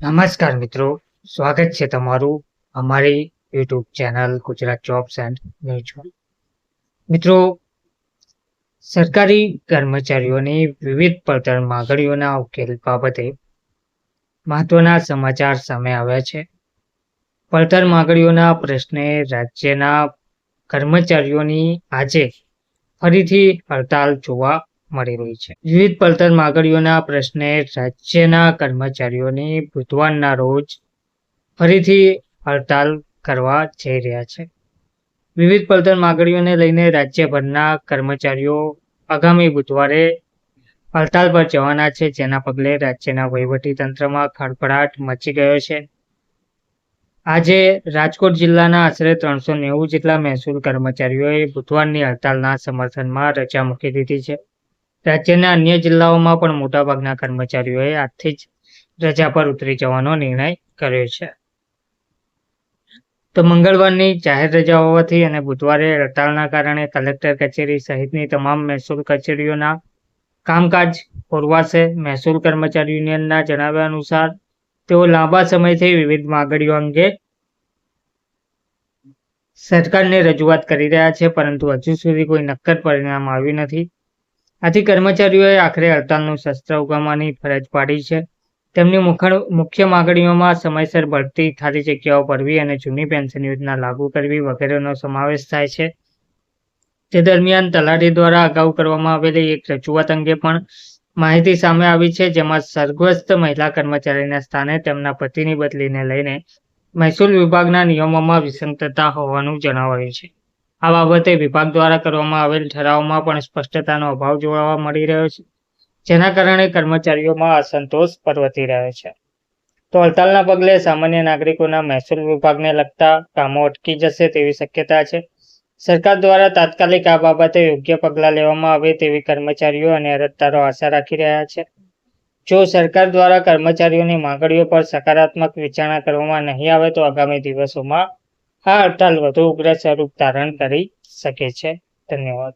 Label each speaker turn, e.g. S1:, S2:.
S1: નમસ્કાર મિત્રો, સ્વાગત છે તમારું અમારી YouTube channel Gujarat jobs and news. મિત્રો, સરકારી કર્મચારીઓની વિવિધ પડતર માંગણીઓના ઉકેલ બાબતે મહત્વના સમાચાર સામે આવ્યા છે. પડતર માંગણીઓના પ્રશ્ને રાજ્યના કર્મચારીઓની આજે ફરીથી હડતાલ જોવા મળી રહી છે. વિવિધ પડતર માંગણીઓના પ્રશ્ને રાજ્યના કર્મચારીઓની બુધવારના રોજ ફરીથી હડતાલ કરવા જઈ રહ્યા છે. વિવિધ પડતર માંગણીઓને લઈને રાજ્યભરના કર્મચારીઓ આગામી બુધવારે હડતાલ પર જવાના છે, જેના પગલે રાજ્યના વહીવટી તંત્રમાં ખળભળાટ મચી ગયો છે. આજે રાજકોટ જિલ્લાના આશરે 390 જેટલા મહેસૂલ કર્મચારીઓએ બુધવારની હડતાલના સમર્થનમાં રજા મૂકી દીધી છે. રાજ્યના અન્ય જિલ્લાઓમાં પણ મોટાભાગના કર્મચારીઓએ આજથી જ રજા પર ઉતરી જવાનો નિર્ણય કર્યો છે. તો મંગળવારની જાહેર રજા હોવાથી અને બુધવારે હડતાલના કારણે કલેક્ટર કચેરી સહિતની તમામ મહેસૂલ કચેરીઓના કામકાજ ખોરવાશે. મહેસૂલ કર્મચારી યુનિયનના જણાવ્યા અનુસાર તેઓ લાંબા સમયથી વિવિધ માંગણીઓ અંગે સરકારને રજૂઆત કરી રહ્યા છે, પરંતુ હજુ સુધી કોઈ નક્કર પરિણામ આવ્યું નથી. આથી કર્મચારીઓએ આખરે હડતાલનું શસ્ત્ર ઉગામવાની ફરજ પાડી છે. તેમની મુખ્ય માંગણીઓમાં સમયસર બઢતી, ખાલી જગ્યાઓ ભરવી અને જૂની પેન્શન યોજના લાગુ કરવી વગેરેનો સમાવેશ થાય છે. તે દરમિયાન તલાટી દ્વારા અગાઉ કરવામાં આવેલી એક રજૂઆત અંગે પણ માહિતી સામે આવી છે, જેમાં સરગ્રસ્ત મહિલા કર્મચારીના સ્થાને તેમના પતિની બદલીને લઈને મહેસૂલ વિભાગના નિયમોમાં વિસંગતતા હોવાનું જણાવાયું છે. આ બાબતે વિભાગ દ્વારા કરવામાં આવેલ ઠરાવમાં પણ સ્પષ્ટતાનો અભાવ જોવા મળી રહ્યો છે, જેના કારણે કર્મચારીઓમાં અસંતોષ પ્રવર્તી રહ્યો છે. તો હડતાલના પગલે સામાન્ય નાગરિકોના મહેસૂલ વિભાગને લગતા કામો અટકી જશે તેવી શક્યતા છે. સરકાર દ્વારા તાત્કાલિક આ બાબતે યોગ્ય પગલાં લેવામાં આવે તેવી કર્મચારીઓ અને અરજદારો આશા રાખી રહ્યા છે. જો સરકાર દ્વારા કર્મચારીઓની માંગણીઓ પર સકારાત્મક વિચારણા કરવામાં નહીં આવે તો આગામી દિવસોમાં આ હડતાલ વધુ ઉગ્ર સ્વરૂપ ધારણ કરી શકે છે. ધન્યવાદ.